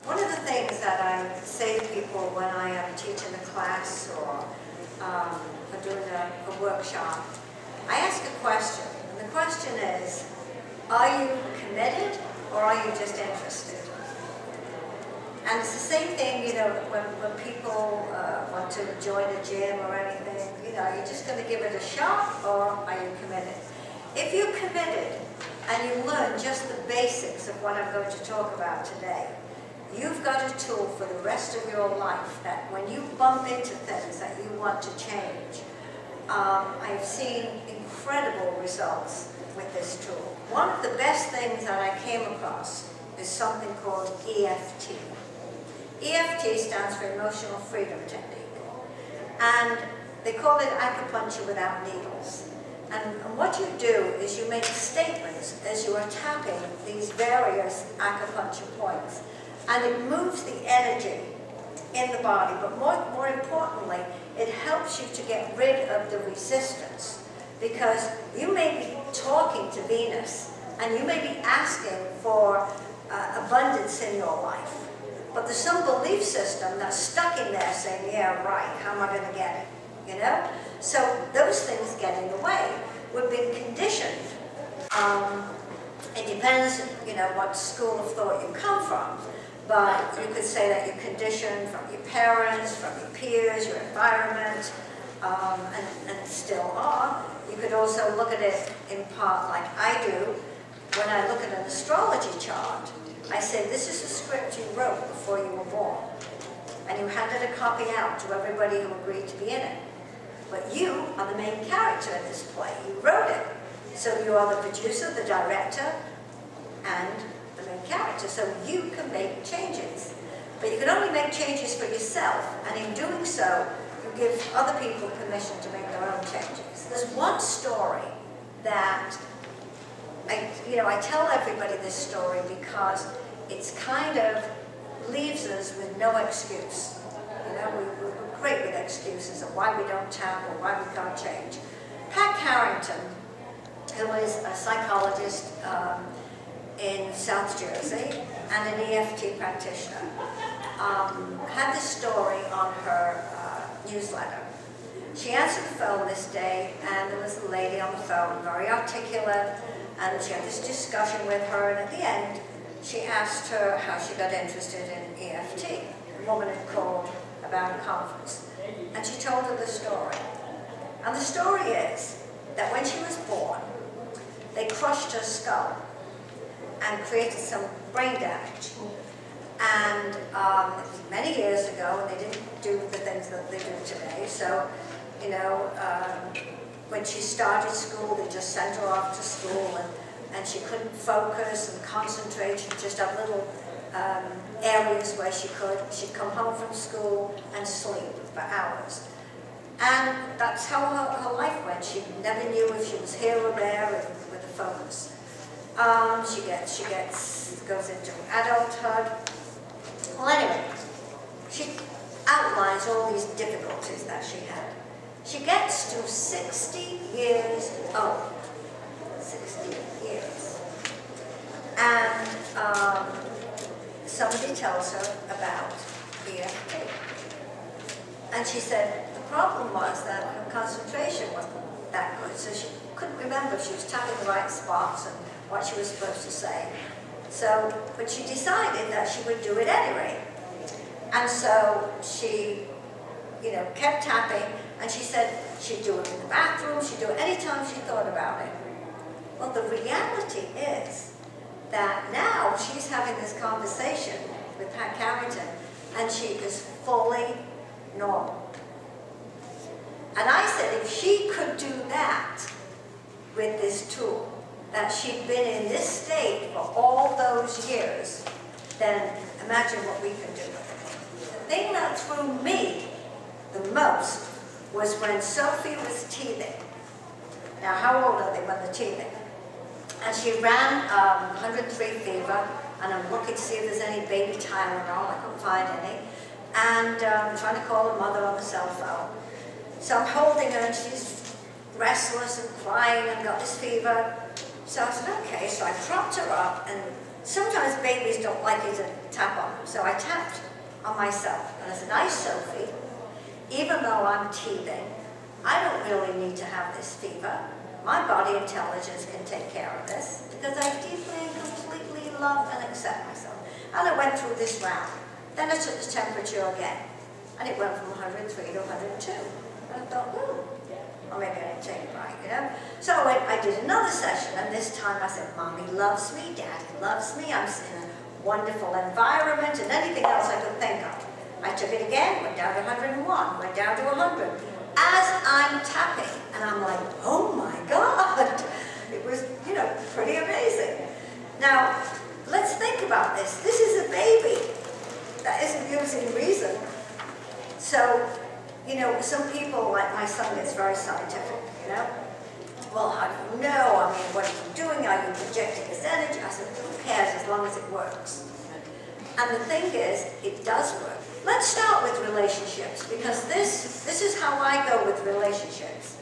One of the things that I say to people when I am teaching a class or doing a workshop, I ask a question. And the question is, are you committed or are you just interested? And it's the same thing, you know, when people want to join a gym or anything, you know, are you just going to give it a shot or are you committed? If you're committed and you learn just the basics of what I'm going to talk about today, you've got a tool for the rest of your life that when you bump into things that you want to change, I've seen incredible results with this tool. One of the best things that I came across is something called EFT. EFT stands for Emotional Freedom Technique. And they call it acupuncture without needles. And what you do is you make statements as you are tapping these various acupuncture points. And it moves the energy in the body, but more importantly, it helps you to get rid of the resistance. Because you may be talking to Venus, and you may be asking for abundance in your life. But there's some belief system that's stuck in there saying, yeah, right, how am I going to get it? You know? So those things get in the way. We've been conditioned. It depends, you know, what school of thought you come from. But you could say that you're conditioned from your parents, from your peers, your environment, and still are. You could also look at it in part like I do. When I look at an astrology chart, I say, this is a script you wrote before you were born. And you handed a copy out to everybody who agreed to be in it. But you are the main character in this play. You wrote it. So you are the producer, the director, and the main character. So you can make changes. But you can only make changes for yourself. And in doing so, you give other people permission to make their own changes. There's one story that I tell everybody this story because it's kind of leaves us with no excuse. You know, we're great with excuses of why we don't tap or why we can't change. Pat Carrington, who is a psychologist in South Jersey and an EFT practitioner, had this story on her newsletter. She answered the phone this day, and there was a lady on the phone, very articulate, and she had this discussion with her, and at the end, she asked her how she got interested in EFT. A woman had called about a conference, and she told her the story. And the story is that when she was born, they crushed her skull and created some brain damage. And it was many years ago, and they didn't do the things that they do today. So, you know, when she started school, they just sent her off to school, and she couldn't focus and concentrate. She'd just have little areas where she'd come home from school and sleep for hours. And that's how her life went. She never knew if she was here or there with the focus. She goes into adulthood. Well, anyway, she outlines all these difficulties that she had. She gets to 60 years old. 60 years. And somebody tells her about EFT. And she said the problem was that her concentration wasn't that good, so she couldn't remember if she was tapping the right spots and what she was supposed to say. So, but she decided that she would do it anyway. And so she, you know, kept tapping, and she said she'd do it in the bathroom, she'd do it anytime she thought about it. Well, the reality is that now she's having this conversation with Pat Carrington, and she is fully normal. And I said if she could do that with this tool, that she'd been in this state for all those years, then imagine what we can do with it. The thing that threw me the most was when Sophie was teething. Now, how old are they when they're teething? And she ran 103 fever, and I'm looking to see if there's any baby Tylenol. I couldn't find any. And trying to call her mother on the cell phone. So I'm holding her, and she's restless and crying and got this fever. So I said, okay. So I propped her up and sometimes babies don't like you to tap on them, so I tapped on myself. And I said, "Nice, Sophie, even though I'm teething, I don't really need to have this fever. My body intelligence can take care of this because I deeply and completely love and accept myself." And I went through this round. Then I took the temperature again, and it went from 103 to 102. And I thought, or maybe I didn't take it right, you know? So I did another session, and this time I said, "Mommy loves me, Daddy loves me, I'm in a wonderful environment," and anything else I could think of. I took it again, went down to 101, went down to 100. As I'm tapping, and I'm like, oh my God, it was, you know, pretty amazing. Now, let's think about this. This is a baby that isn't using reason. So, you know, some people, like my son, gets very scientific, you know. "Well, how do you know? I mean, what are you doing? Are you projecting this energy?" I said, "Who cares as long as it works?" And the thing is, it does work. Let's start with relationships, because this is how I go with relationships.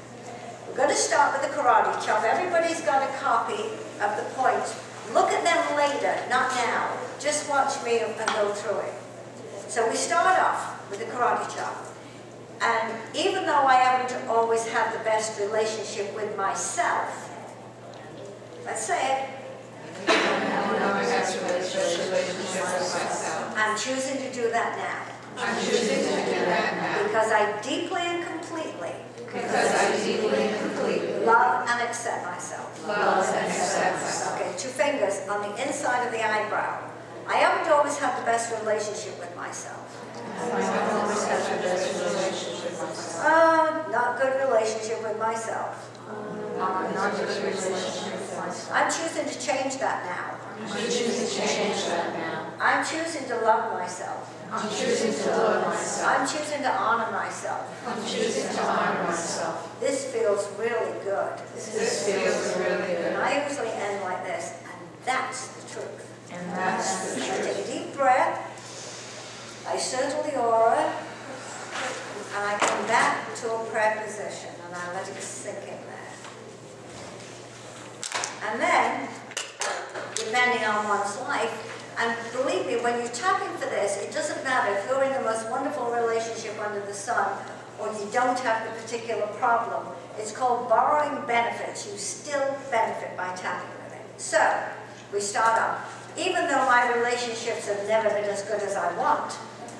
We're going to start with the karate chop. Everybody's got a copy of the points. Look at them later, not now. Just watch me and go through it. So we start off with the karate chop. And even though I haven't always had the best relationship with myself, let's say it. I'm choosing to do that now. I'm choosing to do that now. Because I deeply and completely love and accept myself. Okay, 2 fingers on the inside of the eyebrow. I haven't always had the best relationship with myself. Not good relationship with myself. I'm choosing to change that now. I'm choosing to love myself. I'm choosing to love myself. I'm choosing to honor myself. I'm choosing to honor myself. This feels really good. This feels really good. And I usually end like this, and that's the truth. And that's the I truth. take a deep breath, I circle the aura, and I come back to a prayer position, and I let it sink in there. And then, depending on one's life, and believe me, when you're tapping for this, it doesn't matter if you're in the most wonderful relationship under the sun, or you don't have the particular problem. It's called borrowing benefits. You still benefit by tapping with it. So, we start off. Even though my relationships have never been as good as I want,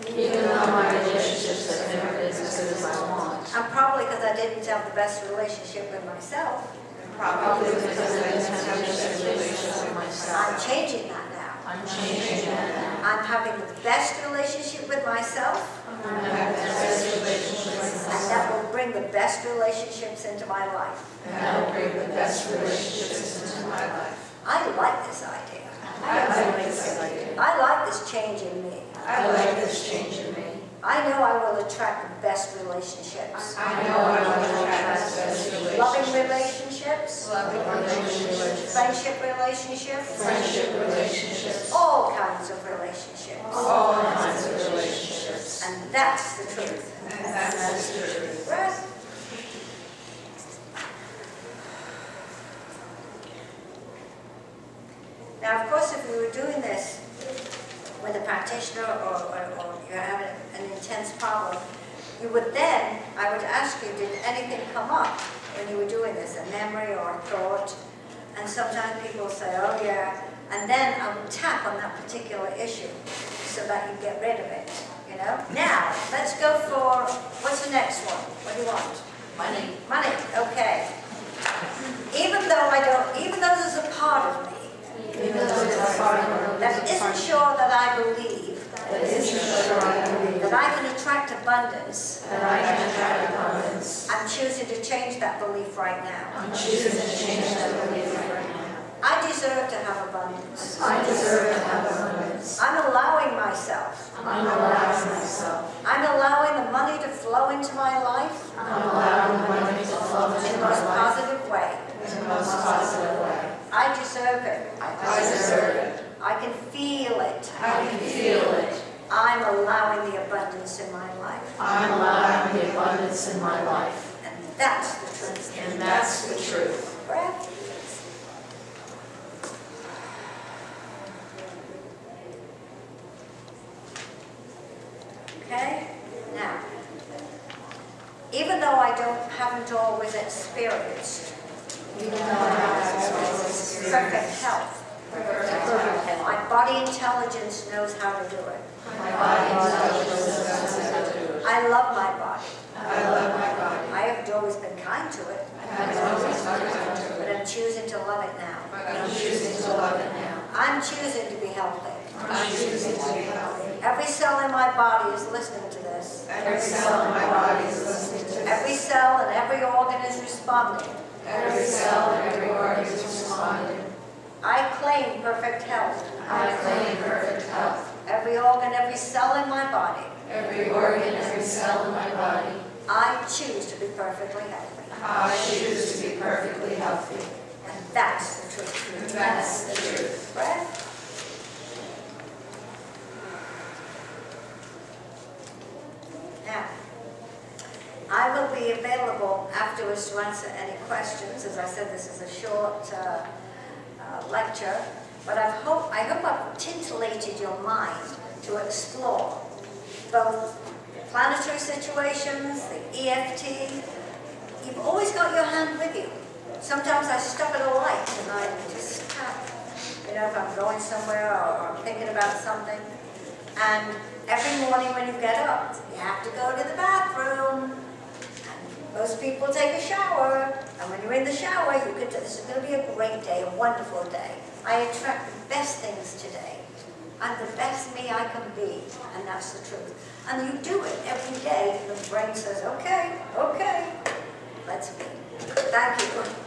Even though my relationships have never been as good as I want, and probably because I didn't have the best relationship with myself, probably because I didn't have the best relationship with I'm myself, changing that now. I'm changing that now. I'm having the best relationship with myself, I'm having the best relationship with and myself, that will bring the best relationships into my life. and that will bring the best relationships into my life. I like this idea. I like this idea. I like this change in me. I like this change in me. I know I will attract the best relationships. I know I will attract the best Loving relationships, relationships, loving relationships, friendship relationships, friendship relationships, all kinds of relationships. all kinds of relationships. And that's the truth. And that's the truth. Breath. Now, of course, if we were doing this with a practitioner or you're having an intense problem, you would then, I would ask you, did anything come up when you were doing this, a memory or a thought? And sometimes people say, oh yeah, and then I would tap on that particular issue so that you get rid of it, you know? Now, let's go for, what's the next one? What do you want? Money. Money, okay. Even though there's a part of me that isn't sure that I believe that I can attract abundance, I'm choosing to change that belief right now. I'm choosing to change that belief right now. I deserve to have abundance. I deserve to have abundance. I'm allowing myself. I'm allowing myself. I'm allowing the money to flow into my life I'm allowing the money to flow in into the my most life positive way. in the most positive way. I deserve it. I deserve it. I can feel it. I can feel it. I'm allowing the abundance in my life. I'm allowing the abundance in my life. And that's the truth. And that's the truth. Breath. Okay? Now, even though I haven't always experienced perfect health, my body intelligence knows how to do it. I love my body. I have always been kind to it. But I'm choosing to love it now. I'm choosing to be healthy. Every cell in my body is listening to this. Every cell and every organ is responding. I claim perfect health. Every organ, every cell in my body. I choose to be perfectly healthy. And that's the truth. Right? Now, I will be available afterwards to answer any questions. As I said, this is a short lecture, but I hope I've titillated your mind to explore both planetary situations, the EFT. You've always got your hand with you. Sometimes I stop at a light and I just tap, if I'm going somewhere or I'm thinking about something. And every morning when you get up, you have to go to the bathroom. And most people take a shower. And when you're in the shower, this is going to be a great day, a wonderful day. I attract the best things today. I'm the best me I can be, and that's the truth. And you do it every day, and the brain says, okay, let's be. Thank you.